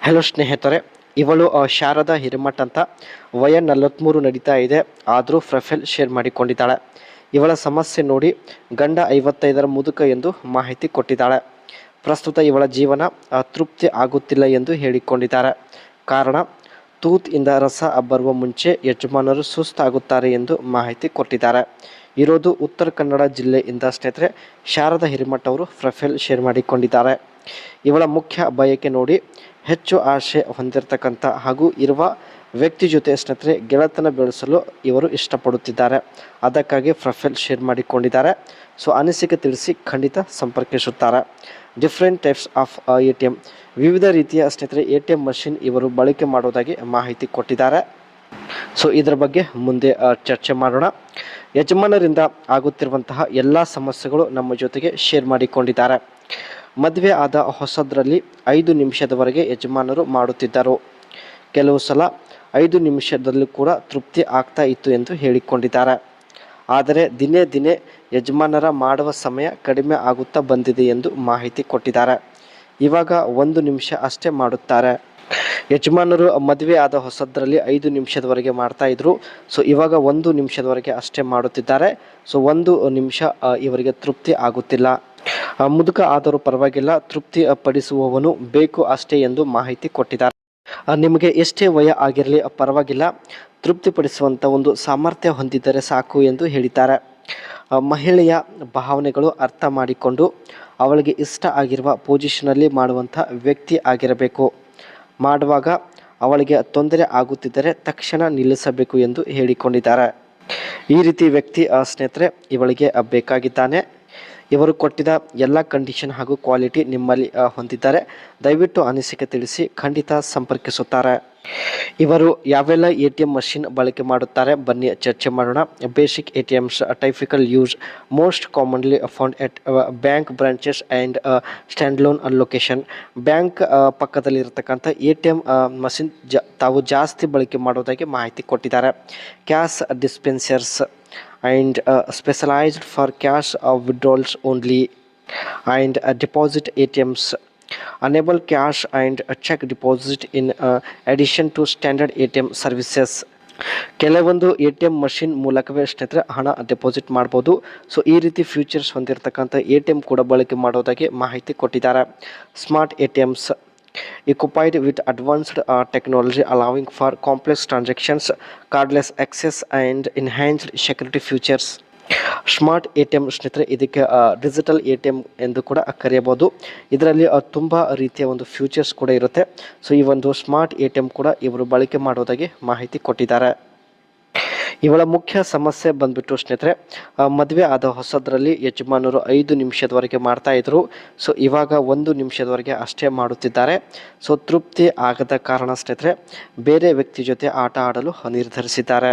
Hello ಸ್ನೇಹಿತರೆ, ಇವಳು ಶಾರದಾ ಹಿರೇಮಠ ಅಂತ. ವಯ 43 ನಡೀತಾ ಇದೆ. ಆದರೂ ಪ್ರೊಫೈಲ್ ಶೇರ್ ಮಾಡಿಕೊಂಡಿದ್ದಾಳೆ. ಇವಳ ಸಮಸ್ಯೆ ನೋಡಿ ಗಂಡ 55ರ ಮುದುಕ ಎಂದು ಮಾಹಿತಿ ಕೊಟ್ಟಿದ್ದಾಳೆ. ಪ್ರಸ್ತುತ ಇವಳ ಜೀವನ ತೃಪ್ತಿ ಆಗುತ್ತಿಲ್ಲ ಎಂದು ಹೇಳಿಕೊಂಡಿದ್ದಾರೆ. ಕಾರಣ, ತೂತ್ ಇಂದ ರಸ ಬರುವ ಮುಂಚೆ ಯಜಮಾನರು ಸುಸ್ತಾಗುತ್ತಾರೆ ಎಂದು ಮಾಹಿತಿ ಕೊಟ್ಟಿದ್ದಾರೆ. ಇರೋದು ಉತ್ತರ ಕನ್ನಡ ಜಿಲ್ಲೆಯಿಂದ ಸ್ನೇಹಿತರೆ ಶಾರದಾ ಹಿರೇಮಠ ಅವರು ಪ್ರೊಫೈಲ್ ಶೇರ್ ಮಾಡಿಕೊಂಡಿದ್ದಾರೆ. ಇವಳ ಮುಖ್ಯ ಬಯಕೆ ನೋಡಿ, ಹೆಚ್ಚು ಆಸೆ ಹೊಂದಿರತಕ್ಕಂಥ ಹಾಗೂ ಇರುವ ವ್ಯಕ್ತಿ ಜೊತೆ ಸ್ನೇಹಿತರೆ ಗೆಳೆತನ ಬೆಳೆಸಲು ಇವರು ಇಷ್ಟಪಡುತ್ತಿದ್ದಾರೆ. ಅದಕ್ಕಾಗಿ ಪ್ರೊಫೈಲ್ ಶೇರ್ ಮಾಡಿಕೊಂಡಿದ್ದಾರೆ. ಸೊ ಅನಿಸಿಕೆ ತಿಳಿಸಿ ಖಂಡಿತ ಸಂಪರ್ಕಿಸುತ್ತಾರೆ. ಡಿಫ್ರೆಂಟ್ ಟೈಪ್ಸ್ ಆಫ್ ATM, ವಿವಿಧ ರೀತಿಯ ಸ್ನೇಹಿತರೆ ATM ಮಷಿನ್ ಇವರು ಬಳಕೆ ಮಾಡೋದಾಗಿ ಮಾಹಿತಿ ಕೊಟ್ಟಿದ್ದಾರೆ. ಸೊ ಇದರ ಬಗ್ಗೆ ಮುಂದೆ ಚರ್ಚೆ ಮಾಡೋಣ. ಯಜಮಾನರಿಂದ ಆಗುತ್ತಿರುವಂತಹ ಎಲ್ಲ ಸಮಸ್ಯೆಗಳು ನಮ್ಮ ಜೊತೆಗೆ ಶೇರ್ ಮಾಡಿಕೊಂಡಿದ್ದಾರೆ. ಮದುವೆ ಆದ ಹೊಸದರಲ್ಲಿ 5 ನಿಮಿಷದವರೆಗೆ ಯಜಮಾನರು ಮಾಡುತ್ತಿದ್ದರು. ಕೆಲವು ಸಲ 5 ನಿಮಿಷದಲ್ಲೂ ಕೂಡ ತೃಪ್ತಿ ಆಗ್ತಾ ಇತ್ತು ಎಂದು ಹೇಳಿಕೊಂಡಿದ್ದಾರೆ. ಆದರೆ ದಿನೇ ದಿನೇ ಯಜಮಾನರ ಮಾಡುವ ಸಮಯ ಕಡಿಮೆ ಆಗುತ್ತಾ ಬಂದಿದೆ ಎಂದು ಮಾಹಿತಿ ಕೊಟ್ಟಿದ್ದಾರೆ. ಇವಾಗ 1 ನಿಮಿಷ ಅಷ್ಟೇ ಮಾಡುತ್ತಾರೆ. ಯಜಮಾನರು ಮದುವೆ ಆದ ಹೊಸದರಲ್ಲಿ 5 ನಿಮಿಷದವರೆಗೆ ಮಾಡ್ತಾ ಇದ್ರು. ಸೊ ಇವಾಗ 1 ನಿಮಿಷದವರೆಗೆ ಅಷ್ಟೇ ಮಾಡುತ್ತಿದ್ದಾರೆ. ಸೊ 1 ನಿಮಿಷ ಇವರಿಗೆ ತೃಪ್ತಿ ಆಗುತ್ತಿಲ್ಲ. ಮುದುಕ ಆದರೂ ಪರವಾಗಿಲ್ಲ, ತೃಪ್ತಿ ಪಡಿಸುವವನು ಬೇಕು ಅಷ್ಟೇ ಎಂದು ಮಾಹಿತಿ ಕೊಟ್ಟಿದ್ದಾರೆ. ನಿಮಗೆ ಎಷ್ಟೇ ವಯ ಆಗಿರಲಿ ಪರವಾಗಿಲ್ಲ, ತೃಪ್ತಿಪಡಿಸುವಂಥ ಒಂದು ಸಾಮರ್ಥ್ಯ ಹೊಂದಿದ್ದರೆ ಸಾಕು ಎಂದು ಹೇಳಿದ್ದಾರೆ. ಮಹಿಳೆಯ ಭಾವನೆಗಳು ಅರ್ಥ ಮಾಡಿಕೊಂಡು ಅವಳಿಗೆ ಇಷ್ಟ ಆಗಿರುವ ಪೊಸಿಷನಲ್ಲಿ ಮಾಡುವಂಥ ವ್ಯಕ್ತಿ ಆಗಿರಬೇಕು. ಮಾಡುವಾಗ ಅವಳಿಗೆ ತೊಂದರೆ ಆಗುತ್ತಿದ್ದರೆ ತಕ್ಷಣ ನಿಲ್ಲಿಸಬೇಕು ಎಂದು ಹೇಳಿಕೊಂಡಿದ್ದಾರೆ. ಈ ರೀತಿ ವ್ಯಕ್ತಿ ಸ್ನೇಹಿತರೆ ಇವಳಿಗೆ ಬೇಕಾಗಿದ್ದಾನೆ. ಇವರು ಕೊಟ್ಟಿದ್ದ ಎಲ್ಲ ಕಂಡೀಷನ್ ಹಾಗೂ ಕ್ವಾಲಿಟಿ ನಿಮ್ಮಲ್ಲಿ ಹೊಂದಿದ್ದಾರೆ. ದಯವಿಟ್ಟು ಅನಿಸಿಕೆ ತಿಳಿಸಿ ಖಂಡಿತ ಸಂಪರ್ಕಿಸುತ್ತಾರೆ. ಇವರು ಯಾವೆಲ್ಲ ATM ಮಷಿನ್ ಬಳಕೆ ಮಾಡುತ್ತಾರೆ ಬನ್ನಿ ಚರ್ಚೆ ಮಾಡೋಣ. Basic ATMs, typical use, most commonly found at bank branches and standalone location. Bank ಪಕ್ಕದಲ್ಲಿ ಇರತಕ್ಕಂಥ ATM ಮಷಿನ್ ತಾವು ಜಾಸ್ತಿ ಬಳಕೆ ಮಾಡೋದಾಗಿ ಮಾಹಿತಿ ಕೊಟ್ಟಿದ್ದಾರೆ. Cash dispensers and specialized for cash withdrawals only, and deposit ATMs enable cash and check deposit in addition to standard ATM services. ಕೆಲವೊಂದು ATM machine ಮೂಲಕವೇ ಸ್ನೇಹಿತರೆ ಹಣ ಡೆಪಾಸಿಟ್ ಮಾಡ್ಬೋದು. ಸೊ ಈ ರೀತಿ ಫ್ಯೂಚರ್ಸ್ ಹೊಂದಿರತಕ್ಕಂಥ ATM ಕೂಡ ಬಳಕೆ ಮಾಡೋದಾಗಿ ಮಾಹಿತಿ ಕೊಟ್ಟಿದ್ದಾರೆ. Smart ATMs equipped with advanced technology allowing for complex transactions, cardless access and enhanced security features. Smart ATM ಸ್ನೇಹಿತರೆ ಇದಕ್ಕೆ ಡಿಜಿಟಲ್ ATM ಎಂದು ಕೂಡ ಕರೆಯಬಹುದು. ಇದರಲ್ಲಿ ತುಂಬ ರೀತಿಯ ಒಂದು ಫ್ಯೂಚರ್ಸ್ ಕೂಡ ಇರುತ್ತೆ. ಸೊ ಈ ಒಂದು ಸ್ಮಾರ್ಟ್ ATM ಕೂಡ ಇವರು ಬಳಕೆ ಮಾಡೋದಾಗಿ ಮಾಹಿತಿ ಕೊಟ್ಟಿದ್ದಾರೆ. ಇವಳ ಮುಖ್ಯ ಸಮಸ್ಯೆ ಬಂದ್ಬಿಟ್ಟು ಸ್ನೇಹಿತರೆ ಮದುವೆ ಆದ ಹೊಸದರಲ್ಲಿ ಯಜಮಾನರು 5 ನಿಮಿಷದವರೆಗೆ ಮಾಡ್ತಾ ಇದ್ರು. ಸೊ ಇವಾಗ 1 ನಿಮಿಷದವರೆಗೆ ಅಷ್ಟೇ ಮಾಡುತ್ತಿದ್ದಾರೆ. ಸೊ ತೃಪ್ತಿ ಆಗದ ಕಾರಣ ಸ್ನೇಹಿತರೆ ಬೇರೆ ವ್ಯಕ್ತಿ ಜೊತೆ ಆಟ ಆಡಲು ನಿರ್ಧರಿಸಿದ್ದಾರೆ.